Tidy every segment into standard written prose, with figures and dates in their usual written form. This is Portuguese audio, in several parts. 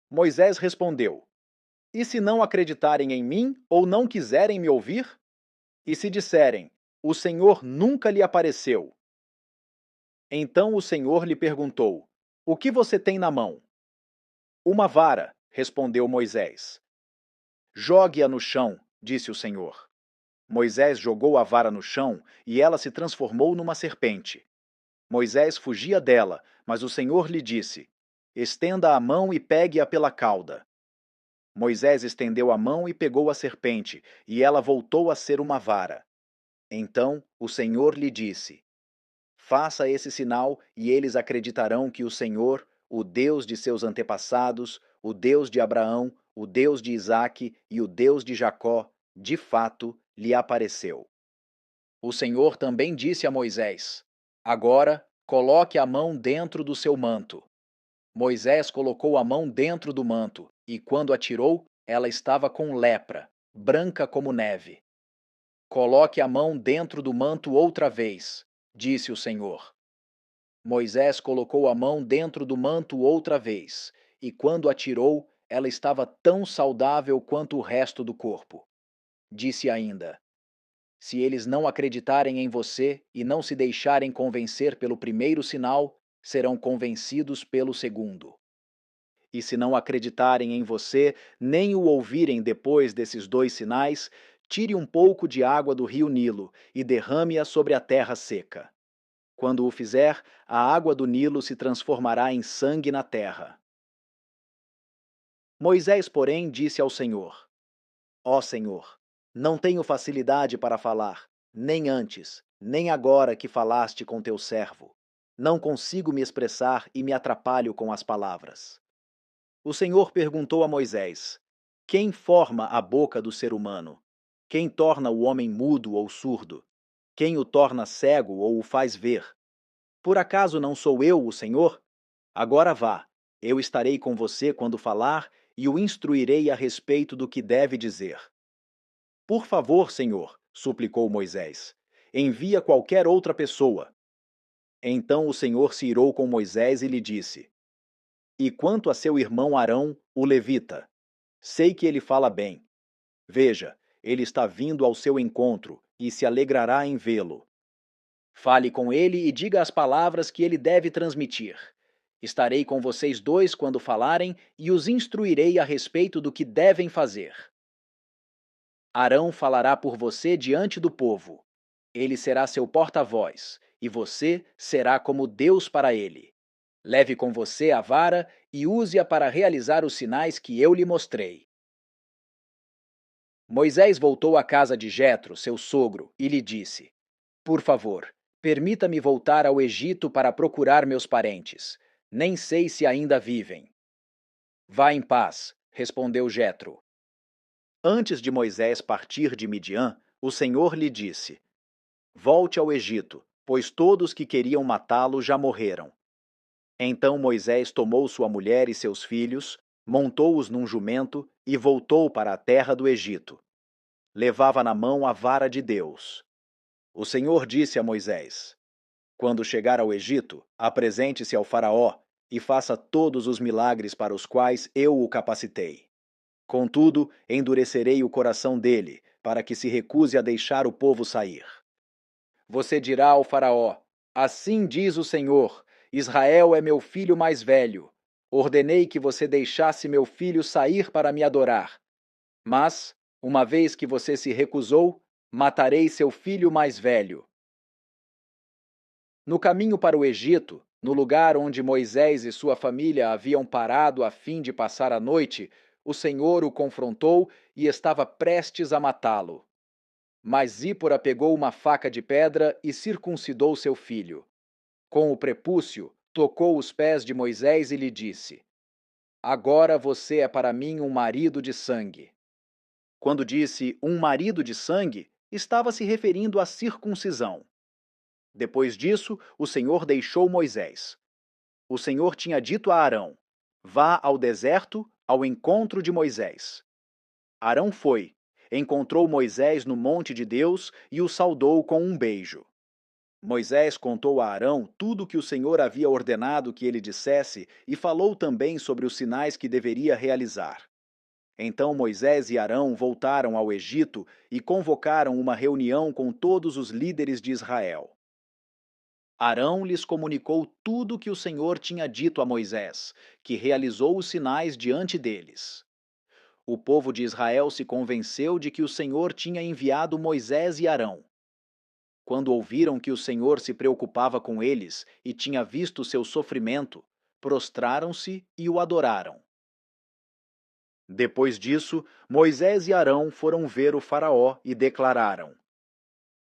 Moisés respondeu: E se não acreditarem em mim ou não quiserem me ouvir? E se disserem: O Senhor nunca lhe apareceu? Então o Senhor lhe perguntou: O que você tem na mão? Uma vara, respondeu Moisés. Jogue-a no chão, disse o Senhor. Moisés jogou a vara no chão e ela se transformou numa serpente. Moisés fugia dela, mas o Senhor lhe disse: Estenda a mão e pegue-a pela cauda. Moisés estendeu a mão e pegou a serpente, e ela voltou a ser uma vara. Então o Senhor lhe disse: Faça esse sinal e eles acreditarão que o Senhor, o Deus de seus antepassados, o Deus de Abraão, o Deus de Isaque e o Deus de Jacó, de fato, lhe apareceu. O Senhor também disse a Moisés: Agora, coloque a mão dentro do seu manto. Moisés colocou a mão dentro do manto, e quando a tirou, ela estava com lepra, branca como neve. Coloque a mão dentro do manto outra vez, disse o Senhor. Moisés colocou a mão dentro do manto outra vez, e quando a tirou, ela estava tão saudável quanto o resto do corpo. Disse ainda: Se eles não acreditarem em você e não se deixarem convencer pelo primeiro sinal, serão convencidos pelo segundo. E se não acreditarem em você, nem o ouvirem depois desses dois sinais, tire um pouco de água do rio Nilo e derrame-a sobre a terra seca. Quando o fizer, a água do Nilo se transformará em sangue na terra. Moisés, porém, disse ao Senhor: Ó Senhor, não tenho facilidade para falar, nem antes, nem agora que falaste com teu servo. Não consigo me expressar e me atrapalho com as palavras. O Senhor perguntou a Moisés: Quem forma a boca do ser humano? Quem torna o homem mudo ou surdo? Quem o torna cego ou o faz ver? Por acaso não sou eu o Senhor? Agora vá, eu estarei com você quando falar e o instruirei a respeito do que deve dizer. Por favor, Senhor, suplicou Moisés, envia qualquer outra pessoa. Então o Senhor se irou com Moisés e lhe disse: E quanto a seu irmão Arão, o levita, sei que ele fala bem. Veja, ele está vindo ao seu encontro e se alegrará em vê-lo. Fale com ele e diga as palavras que ele deve transmitir. Estarei com vocês dois quando falarem e os instruirei a respeito do que devem fazer. Arão falará por você diante do povo. Ele será seu porta-voz, e você será como Deus para ele. Leve com você a vara e use-a para realizar os sinais que eu lhe mostrei. Moisés voltou à casa de Jetro, seu sogro, e lhe disse: Por favor, permita-me voltar ao Egito para procurar meus parentes. Nem sei se ainda vivem. Vá em paz, respondeu Jetro. Antes de Moisés partir de Midian, o Senhor lhe disse: Volte ao Egito, pois todos que queriam matá-lo já morreram. Então Moisés tomou sua mulher e seus filhos, montou-os num jumento e voltou para a terra do Egito. Levava na mão a vara de Deus. O Senhor disse a Moisés: Quando chegar ao Egito, apresente-se ao Faraó e faça todos os milagres para os quais eu o capacitei. Contudo, endurecerei o coração dele, para que se recuse a deixar o povo sair. Você dirá ao Faraó: Assim diz o Senhor: Israel é meu filho mais velho. Ordenei que você deixasse meu filho sair para me adorar. Mas, uma vez que você se recusou, matarei seu filho mais velho. No caminho para o Egito, no lugar onde Moisés e sua família haviam parado a fim de passar a noite, o Senhor o confrontou e estava prestes a matá-lo. Mas Zípora pegou uma faca de pedra e circuncidou seu filho. Com o prepúcio, tocou os pés de Moisés e lhe disse: Agora você é para mim um marido de sangue. Quando disse um marido de sangue, estava se referindo à circuncisão. Depois disso, o Senhor deixou Moisés. O Senhor tinha dito a Arão: Vá ao deserto ao encontro de Moisés. Arão foi, encontrou Moisés no monte de Deus e o saudou com um beijo. Moisés contou a Arão tudo o que o Senhor havia ordenado que ele dissesse e falou também sobre os sinais que deveria realizar. Então Moisés e Arão voltaram ao Egito e convocaram uma reunião com todos os líderes de Israel. Arão lhes comunicou tudo o que o Senhor tinha dito a Moisés, que realizou os sinais diante deles. O povo de Israel se convenceu de que o Senhor tinha enviado Moisés e Arão. Quando ouviram que o Senhor se preocupava com eles e tinha visto seu sofrimento, prostraram-se e o adoraram. Depois disso, Moisés e Arão foram ver o Faraó e declararam: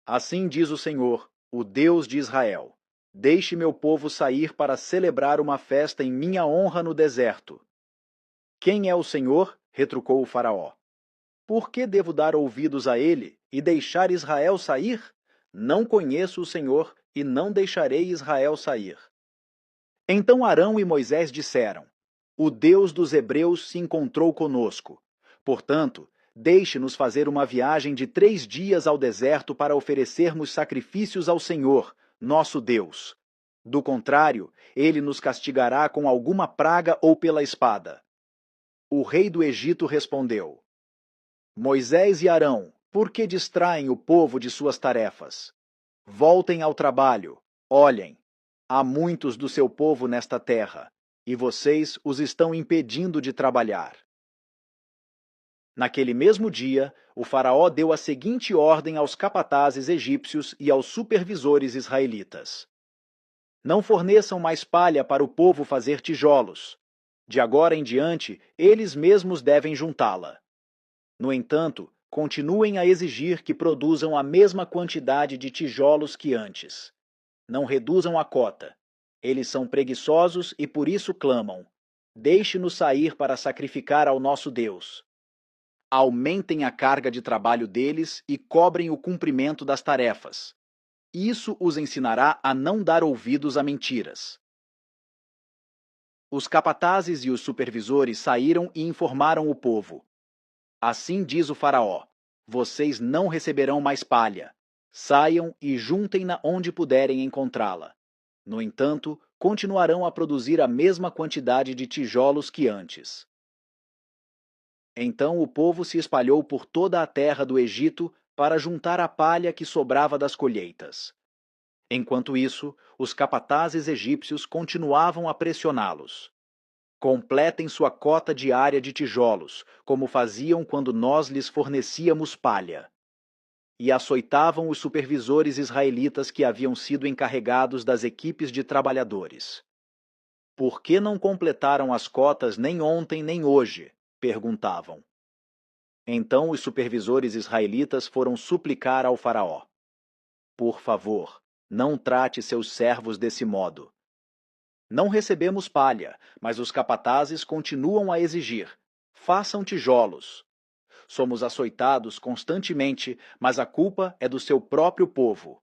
Assim diz o Senhor, o Deus de Israel: Deixe meu povo sair para celebrar uma festa em minha honra no deserto. Quem é o Senhor? Retrucou o Faraó. Por que devo dar ouvidos a ele e deixar Israel sair? Não conheço o Senhor e não deixarei Israel sair. Então Arão e Moisés disseram: O Deus dos Hebreus se encontrou conosco. Portanto, deixe-nos fazer uma viagem de 3 dias ao deserto para oferecermos sacrifícios ao Senhor, nosso Deus. Do contrário, ele nos castigará com alguma praga ou pela espada. O rei do Egito respondeu: Moisés e Arão, por que distraem o povo de suas tarefas? Voltem ao trabalho. Olhem, há muitos do seu povo nesta terra, e vocês os estão impedindo de trabalhar. Naquele mesmo dia, o faraó deu a seguinte ordem aos capatazes egípcios e aos supervisores israelitas: Não forneçam mais palha para o povo fazer tijolos. De agora em diante, eles mesmos devem juntá-la. No entanto, continuem a exigir que produzam a mesma quantidade de tijolos que antes. Não reduzam a cota. Eles são preguiçosos e por isso clamam: Deixe-nos sair para sacrificar ao nosso Deus. Aumentem a carga de trabalho deles e cobrem o cumprimento das tarefas. Isso os ensinará a não dar ouvidos a mentiras. Os capatazes e os supervisores saíram e informaram o povo. Assim diz o faraó: Vocês não receberão mais palha. Saiam e juntem-na onde puderem encontrá-la. No entanto, continuarão a produzir a mesma quantidade de tijolos que antes. Então o povo se espalhou por toda a terra do Egito para juntar a palha que sobrava das colheitas. Enquanto isso, os capatazes egípcios continuavam a pressioná-los. Completem sua cota diária de tijolos, como faziam quando nós lhes fornecíamos palha. E açoitavam os supervisores israelitas que haviam sido encarregados das equipes de trabalhadores. Por que não completaram as cotas nem ontem nem hoje? Perguntavam. Então os supervisores israelitas foram suplicar ao faraó: Por favor, não trate seus servos desse modo. Não recebemos palha, mas os capatazes continuam a exigir: façam tijolos. Somos açoitados constantemente, mas a culpa é do seu próprio povo.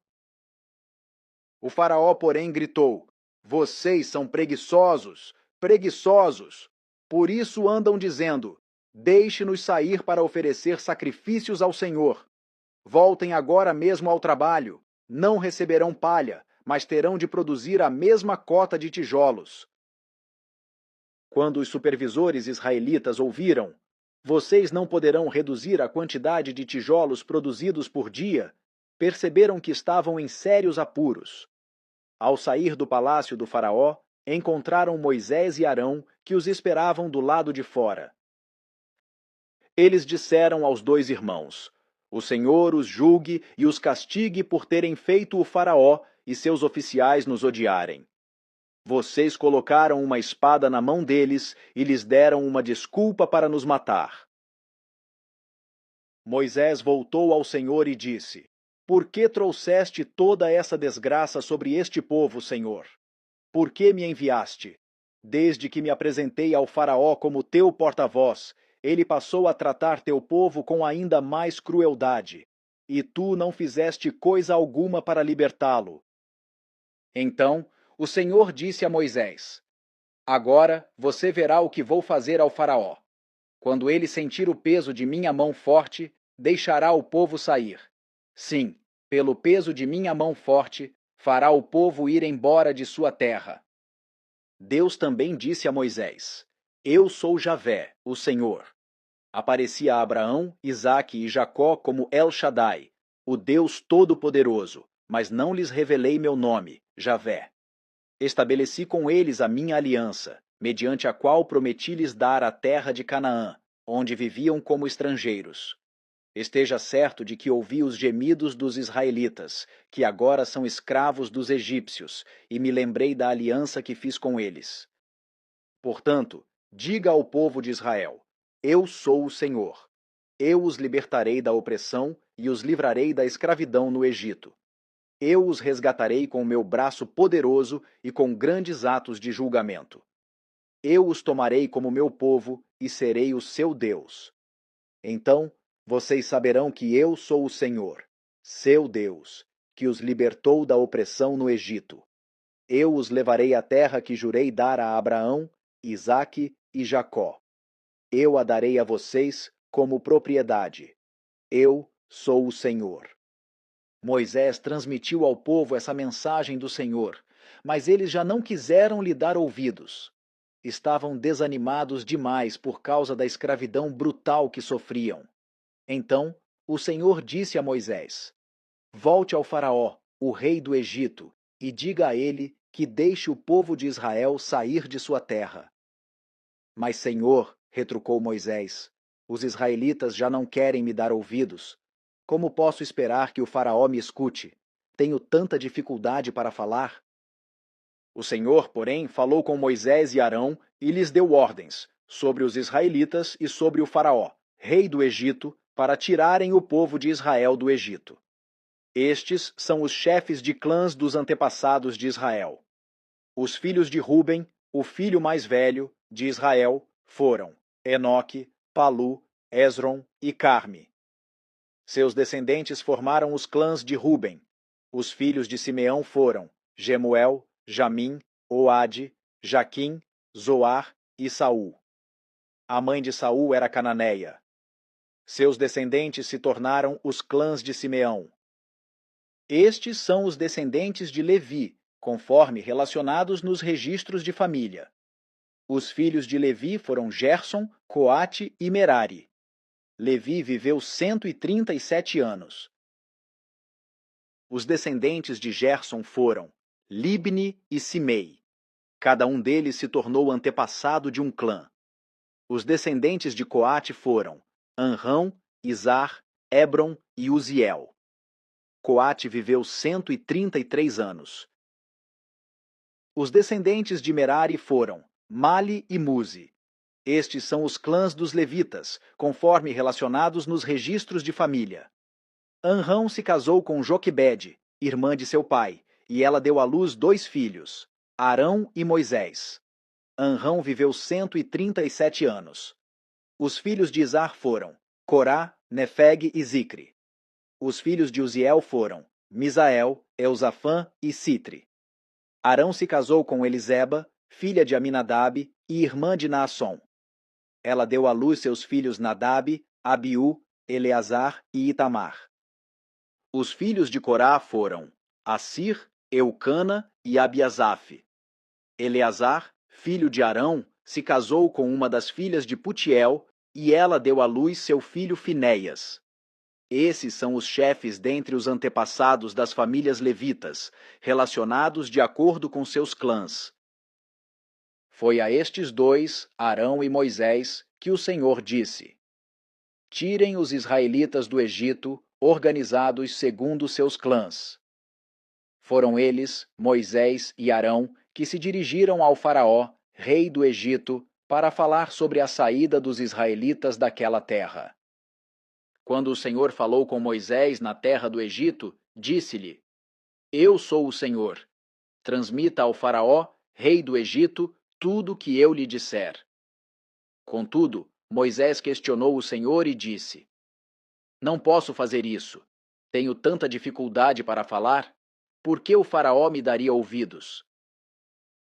O faraó, porém, gritou: Vocês são preguiçosos, preguiçosos. Por isso andam dizendo: Deixe-nos sair para oferecer sacrifícios ao Senhor. Voltem agora mesmo ao trabalho. Não receberão palha, mas terão de produzir a mesma cota de tijolos. Quando os supervisores israelitas ouviram: Vocês não poderão reduzir a quantidade de tijolos produzidos por dia, perceberam que estavam em sérios apuros. Ao sair do palácio do faraó, encontraram Moisés e Arão, que os esperavam do lado de fora. Eles disseram aos 2 irmãos: O Senhor os julgue e os castigue por terem feito o faraó e seus oficiais nos odiarem. Vocês colocaram uma espada na mão deles e lhes deram uma desculpa para nos matar. Moisés voltou ao Senhor e disse: Por que trouxeste toda essa desgraça sobre este povo, Senhor? Por que me enviaste? Desde que me apresentei ao faraó como teu porta-voz, ele passou a tratar teu povo com ainda mais crueldade, e tu não fizeste coisa alguma para libertá-lo. Então o Senhor disse a Moisés: Agora você verá o que vou fazer ao faraó. Quando ele sentir o peso de minha mão forte, deixará o povo sair. Sim, pelo peso de minha mão forte, fará o povo ir embora de sua terra. Deus também disse a Moisés: Eu sou Javé, o Senhor. Apareci a Abraão, Isaque e Jacó como El Shaddai, o Deus Todo-Poderoso, mas não lhes revelei meu nome, Javé. Estabeleci com eles a minha aliança, mediante a qual prometi-lhes dar a terra de Canaã, onde viviam como estrangeiros. Esteja certo de que ouvi os gemidos dos israelitas, que agora são escravos dos egípcios, e me lembrei da aliança que fiz com eles. Portanto, diga ao povo de Israel: Eu sou o Senhor. Eu os libertarei da opressão e os livrarei da escravidão no Egito. Eu os resgatarei com o meu braço poderoso e com grandes atos de julgamento. Eu os tomarei como meu povo e serei o seu Deus. Então, vocês saberão que eu sou o Senhor, seu Deus, que os libertou da opressão no Egito. Eu os levarei à terra que jurei dar a Abraão, Isaque e Jacó. Eu a darei a vocês como propriedade. Eu sou o Senhor. Moisés transmitiu ao povo essa mensagem do Senhor, mas eles já não quiseram lhe dar ouvidos. Estavam desanimados demais por causa da escravidão brutal que sofriam. Então, o Senhor disse a Moisés: Volte ao Faraó, o rei do Egito, e diga a ele que deixe o povo de Israel sair de sua terra. Mas, Senhor, retrucou Moisés, os israelitas já não querem me dar ouvidos. Como posso esperar que o Faraó me escute? Tenho tanta dificuldade para falar. O Senhor, porém, falou com Moisés e Arão e lhes deu ordens sobre os israelitas e sobre o Faraó, rei do Egito, para tirarem o povo de Israel do Egito. Estes são os chefes de clãs dos antepassados de Israel. Os filhos de Ruben, o filho mais velho, de Israel, foram Enoque, Palu, Esrom e Carme. Seus descendentes formaram os clãs de Ruben. Os filhos de Simeão foram Gemuel, Jamim, Oade, Jaquim, Zoar e Saul. A mãe de Saul era cananeia. Seus descendentes se tornaram os clãs de Simeão. Estes são os descendentes de Levi, conforme relacionados nos registros de família. Os filhos de Levi foram Gerson, Coate e Merari. Levi viveu 137 anos. Os descendentes de Gerson foram Libni e Simei. Cada um deles se tornou antepassado de um clã. Os descendentes de Coate foram Anrão, Izar, Hebron e Uziel. Coate viveu 133 anos. Os descendentes de Merari foram Mali e Muzi. Estes são os clãs dos levitas, conforme relacionados nos registros de família. Anrão se casou com Joquebede, irmã de seu pai, e ela deu à luz 2 filhos, Arão e Moisés. Anrão viveu 137 anos. Os filhos de Izar foram Corá, Nefeg e Zicre. Os filhos de Uziel foram Misael, Eusafã e Sitre. Arão se casou com Eliseba, filha de Aminadab e irmã de Naasson. Ela deu à luz seus filhos Nadab, Abiú, Eleazar e Itamar. Os filhos de Corá foram Assir, Eucana e Abiasaf. Eleazar, filho de Arão, se casou com uma das filhas de Putiel e ela deu à luz seu filho Finéias. Esses são os chefes dentre os antepassados das famílias levitas, relacionados de acordo com seus clãs. Foi a estes 2, Arão e Moisés, que o Senhor disse: Tirem os israelitas do Egito, organizados segundo seus clãs. Foram eles, Moisés e Arão, que se dirigiram ao Faraó, rei do Egito, para falar sobre a saída dos israelitas daquela terra. Quando o Senhor falou com Moisés na terra do Egito, disse-lhe: Eu sou o Senhor. Transmita ao Faraó, rei do Egito, tudo o que eu lhe disser. Contudo, Moisés questionou o Senhor e disse: Não posso fazer isso. Tenho tanta dificuldade para falar. Por que o Faraó me daria ouvidos?